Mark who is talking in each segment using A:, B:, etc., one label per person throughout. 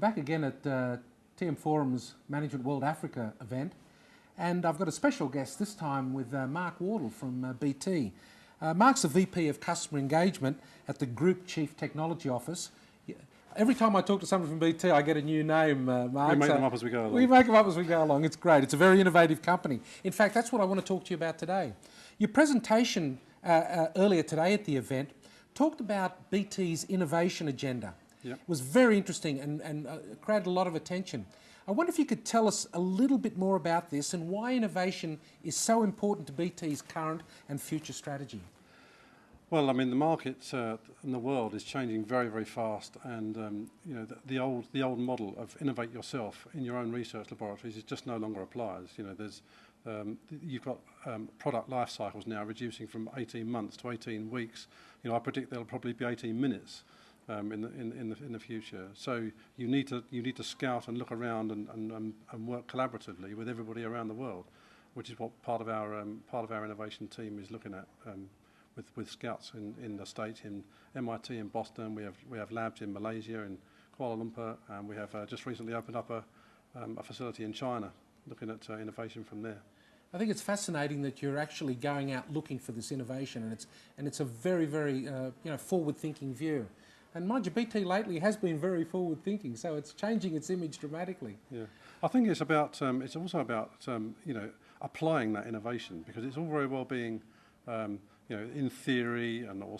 A: back again at TM Forum's Management World Africa event, and I've got a special guest this time with Mark Wardle from BT. Mark's the VP of Customer Engagement at the Group Chief Technology Office. Every time I talk to someone from BT, I get a new name, Mark.
B: We make them up as we go along.
A: We make them up as we go along. It's great. It's a very innovative company. In fact, that's what I want to talk to you about today. Your presentation earlier today at the event talked about BT's innovation agenda.
B: Yep.
A: It was very interesting and created a lot of attention. I wonder if you could tell us a little bit more about this and why innovation is so important to BT's current and future strategy.
B: Well, I mean, the market and the world is changing very, very fast, and you know, the old model of innovate yourself in your own research laboratories is just no longer applies. You know, there's you've got product life cycles now reducing from 18 months to 18 weeks. You know, I predict there'll probably be 18 minutes in the future. So you need to scout and look around and work collaboratively with everybody around the world, which is what part of our innovation team is looking at. With scouts in the States, in MIT in Boston, we have labs in Malaysia, in Kuala Lumpur, and we have just recently opened up a facility in China, looking at innovation from there.
A: I think it's fascinating that you're actually going out looking for this innovation, and it's a very, very forward-thinking view. And mind you, BT lately has been very forward-thinking, so it's changing its image dramatically.
B: Yeah, I think it's about it's also about applying that innovation, because it's all very well being in theory or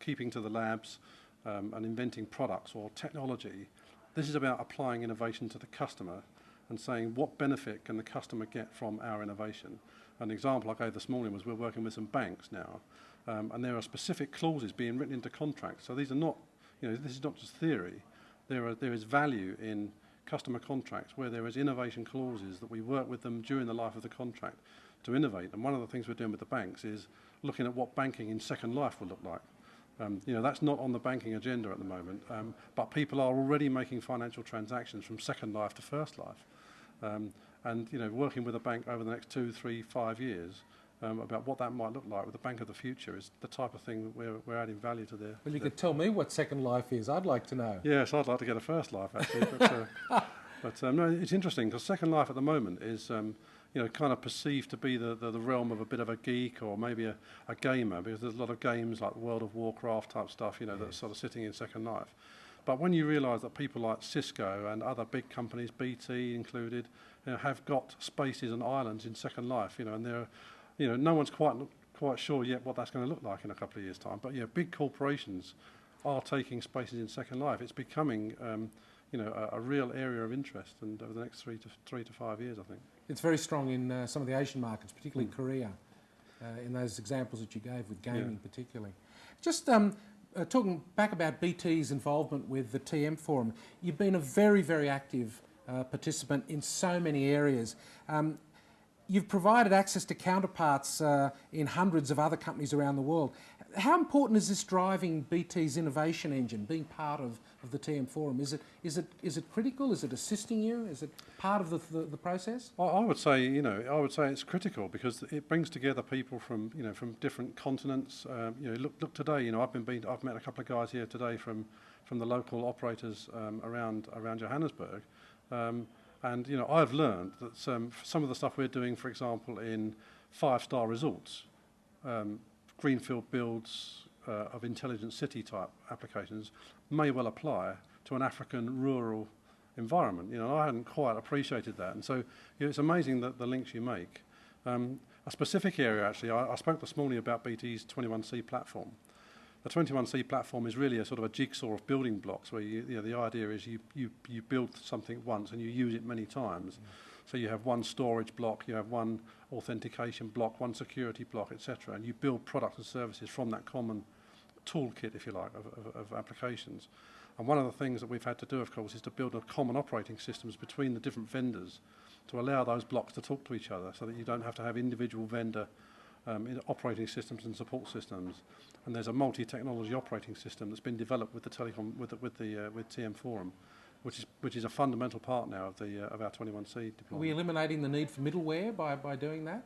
B: keeping to the labs and inventing products or technology. This is about applying innovation to the customer and saying what benefit can the customer get from our innovation. An example I gave this morning was we're working with some banks now, and there are specific clauses being written into contracts. So these are not, this is not just theory. There is value in customer contracts where there is innovation clauses that we work with them during the life of the contract to innovate. And one of the things we're doing with the banks is looking at what banking in Second Life will look like. That's not on the banking agenda at the moment, but people are already making financial transactions from Second Life to First Life. Working with a bank over the next 2, 3, 5 years about what that might look like with the bank of the future is the type of thing that we're adding value to there.
A: Well, you could tell me what Second Life is. I'd like to know.
B: Yes, I'd like to get a First Life actually, but no, it's interesting because Second Life at the moment is kind of perceived to be the realm of a bit of a geek or maybe a gamer, because there's a lot of games like World of Warcraft type stuff, that's sort of sitting in Second Life. But when you realise that people like Cisco and other big companies, BT included, have got spaces and islands in Second Life, and they're, no one's quite sure yet what that's going to look like in a couple of years' time. But big corporations are taking spaces in Second Life. It's becoming a real area of interest, and over the next 3 to 5 years, I think.
A: It's very strong in some of the Asian markets, particularly Korea, in those examples that you gave with gaming particularly. Just talking back about BT's involvement with the TM Forum, you've been a very, very active participant in so many areas. You've provided access to counterparts in hundreds of other companies around the world. How important is this driving BT's innovation engine, being part of the TM Forum? Is it critical? Is it assisting you? Is it part of the process?
B: I would say it's critical because it brings together people from different continents. Look today. I've met a couple of guys here today from the local operators around Johannesburg. And I've learned that some of the stuff we're doing, for example, in 5-star resorts, greenfield builds of intelligent city type applications may well apply to an African rural environment. I hadn't quite appreciated that, and so it's amazing that the links you make. A specific area, actually, I spoke this morning about BT's 21C platform. The 21C platform is really a sort of a jigsaw of building blocks where the idea is you build something once and you use it many times. So you have one storage block, you have one authentication block, one security block, etc. And you build products and services from that common toolkit, if you like, of applications. And one of the things that we've had to do, of course, is to build a common operating systems between the different vendors to allow those blocks to talk to each other so that you don't have to have individual vendor operating systems and support systems. And there's a multi-technology operating system that's been developed with the with TM Forum, which is a fundamental part now of our 21C deployment.
A: Are we eliminating the need for middleware by doing that?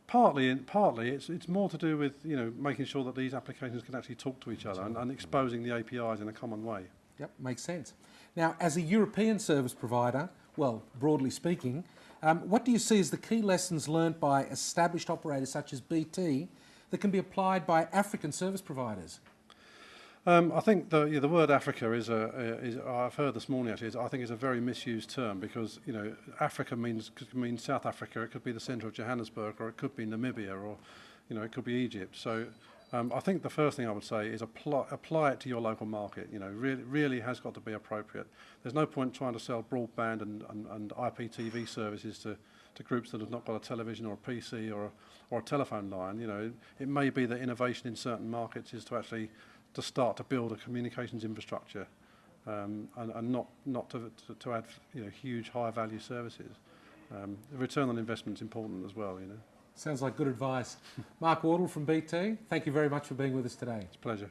B: Partly it's more to do with making sure that these applications can actually talk to each other and exposing the APIs in a common way.
A: Yep, makes sense. Now, as a European service provider, well, broadly speaking, what do you see as the key lessons learnt by established operators such as BT that can be applied by African service providers?
B: I think the word Africa is I've heard this morning actually. I think is a very misused term because Africa could mean South Africa. It could be the centre of Johannesburg, or it could be Namibia, or it could be Egypt. So I think the first thing I would say is apply it to your local market. Really has got to be appropriate. There's no point trying to sell broadband and IPTV services to groups that have not got a television or a PC or a telephone line. It may be that innovation in certain markets is to start to build a communications infrastructure, and not to add huge high value services. The return on investment is important as well.
A: Sounds like good advice. Mark Wardle from BT, thank you very much for being with us today.
B: It's a pleasure.